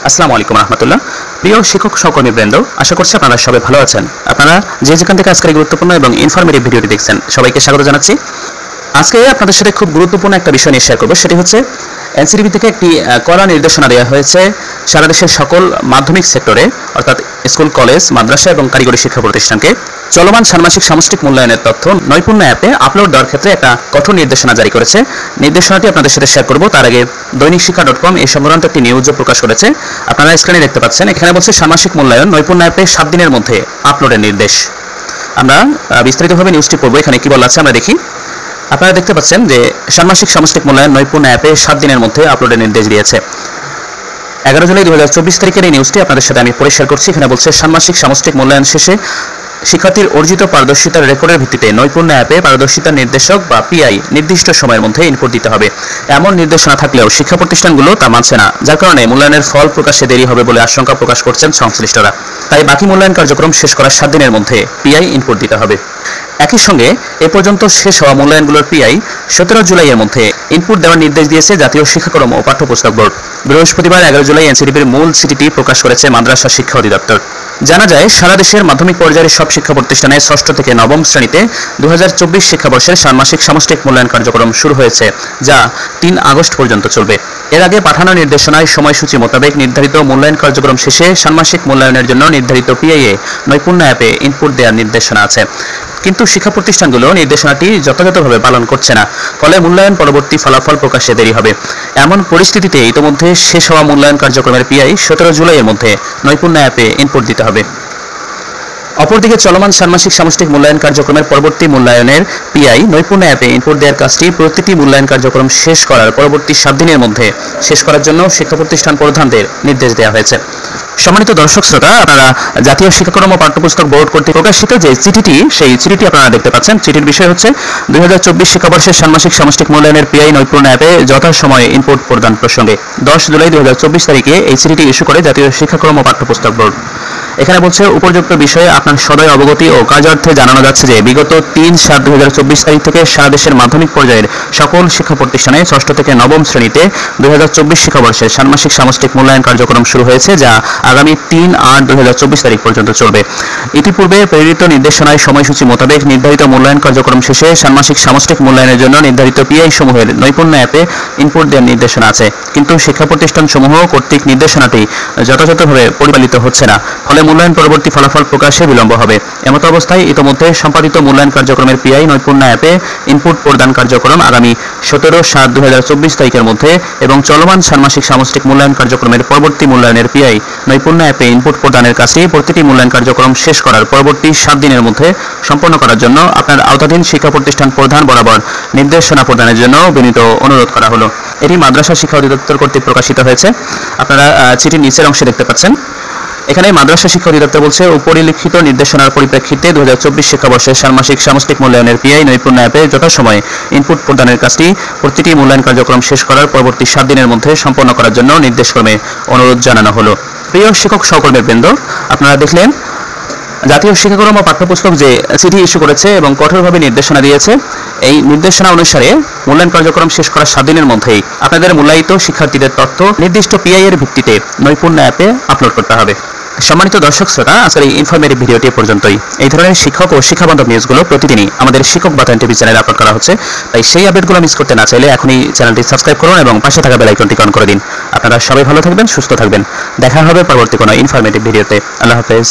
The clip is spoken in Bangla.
আসসালামু আলাইকুম রহমতুল্লাহ। প্রিয় শিক্ষক সহকর্মীবৃন্দ, আশা করছি আপনারা সবাই ভালো আছেন। আপনারা যেখান থেকে আজকের গুরুত্বপূর্ণ এবং ইনফরমেটিভ ভিডিওটি দেখছেন, সবাইকে স্বাগত জানাচ্ছি। আজকে আপনাদের সাথে খুব গুরুত্বপূর্ণ একটা বিষয় নিয়ে শেয়ার করব। সেটি হচ্ছে এনসিটিভি থেকে একটি কড়া নির্দেশনা দেওয়া হয়েছে সারা দেশের সকল মাধ্যমিক সেক্টরে, অর্থাৎ স্কুল, কলেজ, মাদ্রাসা এবং কারিগরি শিক্ষা প্রতিষ্ঠানকে চলমান ষান্মাসিক সামষ্টিক মূল্যায়নের তথ্য নৈপুণ্য অ্যাপে আপলোড দেওয়ার ক্ষেত্রে একটা কঠোর নির্দেশনা জারি করেছে। নির্দেশনাটি আপনাদের সাথে শেয়ার করব। তার আগে দৈনিকশিক্ষা.com এই সংক্রান্ত একটি নিউজও প্রকাশ করেছে। আপনারা স্ক্রিনে দেখতে পাচ্ছেন, এখানে বলছে ষান্মাসিক মূল্যায়ন নৈপুণ্য অ্যাপে 7 দিনের মধ্যে আপলোডের নির্দেশ। আমরা বিস্তারিতভাবে নিউজটি পড়ব। এখানে কি বলা আছে আমরা দেখি। আপনারা দেখতে পাচ্ছেন যে ষান্মাসিক সামষ্টিক মূল্যায়ন নৈপুণ্য অ্যাপে 7 দিনের মধ্যে আপলোডের নির্দেশ দিয়েছে। 11 জুলাই 2024 তারিখের এই নিউজটি আপনাদের সাথে আমি পরিষ্কার করছি। এখানে বলছে ষান্মাসিক সামষ্টিক মূল্যায়ন শেষে শিক্ষার্থীর অর্জিত পারদর্শিতার রেকর্ডের ভিত্তিতে নৈপুণ্য অ্যাপে পারদর্শিতা নির্দেশক বা পিআই নির্দিষ্ট সময়ের মধ্যে ইনপুট দিতে হবে। এমন নির্দেশনা থাকলেও শিক্ষা প্রতিষ্ঠানগুলো তা মানছে না, যার কারণে মূল্যায়নের ফল প্রকাশে দেরি হবে বলে আশঙ্কা প্রকাশ করছেন সংশ্লিষ্টরা। তাই বাকি মূল্যায়ন কার্যক্রম শেষ করার 7 দিনের মধ্যে পিআই ইনপুট দিতে হবে। একই সঙ্গে এ পর্যন্ত শেষ হওয়া মূল্যায়নগুলোর পিআই 17 জুলাইয়ের মধ্যে ইনপুট দেওয়ার নির্দেশ দিয়েছে জাতীয় শিক্ষাক্রম ও পাঠ্যপুস্তক বোর্ড। বৃহস্পতিবার 11 জুলাই এনসিটিভির মূল চিঠিটি প্রকাশ করেছে মাদ্রাসা শিক্ষা অধিদপ্তর। জানা যায়, সারা দেশের মাধ্যমিক পর্যায়ের সব শিক্ষা প্রতিষ্ঠানে 6ষ্ঠ থেকে 9ম শ্রেণীতে 2024 শিক্ষাবর্ষের ষান্মাসিক সামষ্টিক মূল্যায়ন কার্যক্রম শুরু হয়েছে, যা 3 আগস্ট পর্যন্ত চলবে। এর আগে পাঠানো নির্দেশনায় সময়সূচি মোতাবেক নির্ধারিত মূল্যায়ন কার্যক্রম শেষে ষান্মাসিক মূল্যায়নের জন্য নির্ধারিত পিআইএ নৈপুণ্য অ্যাপে ইনপুট দেওয়ার নির্দেশনা আছে। কিন্তু শিক্ষা প্রতিষ্ঠানগুলো নির্দেশনাটি যথাযথভাবে পালন করছে না, ফলে মূল্যায়ন পরবর্তী ফলাফল প্রকাশে দেরি হবে। এমন পরিস্থিতিতে ইতোমধ্যে শেষ হওয়া মূল্যায়ন কার্যক্রমের পিআই 17 জুলাইয়ের মধ্যে নৈপুণ্য অ্যাপে ইনপুট দিতে হবে। অপরদিকে চলমান ষান্মাসিক সামষ্টিক মূল্যায়ন কার্যক্রমের পরবর্তী মূল্যায়নের পিআই নৈপুণ্য অ্যাপে ইনপুট দেওয়ার কাজটি প্রতিটি মূল্যায়ন কার্যক্রম শেষ করার পরবর্তী 7 দিনের মধ্যে শেষ করার জন্য শিক্ষা প্রতিষ্ঠান প্রধানদের নির্দেশ দেওয়া হয়েছে। সম্মানিত দর্শক শ্রোতা, আপনারা জাতীয় শিক্ষাক্রম ও পাঠ্যপুস্তক বোর্ড কর্তৃক প্রকাশিত যে চিঠিটি, সেই চিঠিটি আপনারা দেখতে পাচ্ছেন। চিঠির বিষয় হচ্ছে 2024 শিক্ষাবর্ষের ষান্মাসিক সামষ্টিক মূল্যায়নের পিআই নৈপুণ্য অ্যাপে যথাসময়ে ইনপুট প্রদান প্রসঙ্গে 10 জুলাই 2024 তারিখে এই চিঠিটি ইস্যু করে জাতীয় শিক্ষাক্রম ও পাঠ্যপুস্তক বোর্ড। এখানে বলছে, উপযুক্ত বিষয়ে আপনার সদয় অবগতি ও কার্যার্থে জানানো যাচ্ছে যে বিগত 3/7/2024 তারিখ থেকে সারা দেশের মাধ্যমিক পর্যায়ের সকল শিক্ষা প্রতিষ্ঠানে 6ষ্ঠ থেকে 9ম শ্রেণীতে 2024 শিক্ষাবর্ষের ষান্মাসিক সামষ্টিক মূল্যায়ন কার্যক্রম শুরু হয়েছে, যা আগামী 3/8/2024 তারিখ পর্যন্ত চলবে। ইতিপূর্বে প্রেরিত নির্দেশনায় সময়সূচি মোতাবেক নির্ধারিত মূল্যায়ন কার্যক্রম শেষে ষান্মাসিক সামষ্টিক মূল্যায়নের জন্য নির্ধারিত পিআই সমূহের নৈপুণ্য অ্যাপে ইনপুট দেওয়ার নির্দেশনা আছে, কিন্তু শিক্ষা প্রতিষ্ঠান সমূহ কর্তৃক নির্দেশনাটি যথাযথভাবে পরিপালিত হচ্ছে না, ফলে মূল্যায়ন পরবর্তী ফলাফল প্রকাশে বিলম্ব হবে। এমত অবস্থায় ইতোমধ্যে সম্পাদিত মূল্যায়ন কার্যক্রমের পিআই নৈপুণ্য অ্যাপে ইনপুট প্রদান কার্যক্রম আগামী 17/7/2024 তারিখের মধ্যে এবং চলমান ষান্মাসিক সামষ্টিক মূল্যায়ন কার্যক্রমের পরবর্তী মূল্যায়নের পিআই নৈপুণ্য অ্যাপে ইনপুট প্রদানের কাজটি প্রতিটি মূল্যায়ন কার্যক্রম শেষ করার পরবর্তী 7 দিনের মধ্যে সম্পন্ন করার জন্য আপনার আওতাধীন শিক্ষা প্রতিষ্ঠান প্রধান বরাবর নির্দেশনা প্রদানের জন্য বিনীত অনুরোধ করা হলো। এটি মাদ্রাসা শিক্ষা অধিদপ্তর কর্তৃক প্রকাশিত হয়েছে। আপনারা চিঠির নিচের অংশে দেখতে পাচ্ছেন। এখানে মাদ্রাসা শিক্ষা অধিদপ্তর বলছে, উপরিলিখিত নির্দেশনার পরিপ্রেক্ষিতে 2024 শিক্ষাবর্ষের ষান্মাসিক সামষ্টিক মূল্যায়নের পিআই নৈপুণ্য অ্যাপে যথাসময়ে ইনপুট প্রদানের কাজটি প্রতিটি মূল্যায়ন কার্যক্রম শেষ করার পরবর্তী 7 দিনের মধ্যে সম্পন্ন করার জন্য নির্দেশক্রমে অনুরোধ জানানো হলো। প্রিয় শিক্ষক সহকর্মীবৃন্দ, আপনারা দেখলেন জাতীয় শিক্ষাক্রম ও পাঠ্যপুস্তক যে চিঠি ইস্যু করেছে এবং কঠোরভাবে নির্দেশনা দিয়েছে। এই নির্দেশনা অনুসারে মূল্যায়ন কার্যক্রম শেষ করার 7 দিনের মধ্যেই আপনাদের মূল্যায়িত শিক্ষার্থীদের তথ্য নির্দিষ্ট পিআই এর ভিত্তিতে নৈপুণ্য অ্যাপে আপলোড করতে হবে। সম্মানিত দর্শক শ্রোতা, আজকের এই ইনফরমেটিভ ভিডিওটি পর্যন্তই। এই ধরনের শিক্ষক ও শিক্ষাবান্ধব নিউজগুলো প্রতিদিনই আমাদের শিক্ষক বাতায়ন টিভি চ্যানেলে আপলোড করা হচ্ছে, তাই সেই আপডেটগুলো মিস করতে না চাইলে এখনই চ্যানেলটি সাবস্ক্রাইব করুন এবং পাশে থাকা বেল আইকনটি অন করে দিন। আপনারা সবাই ভালো থাকবেন, সুস্থ থাকবেন। দেখা হবে পরবর্তী কোনো ইনফরমেটিভ ভিডিওতে। আল্লাহ হাফেজ।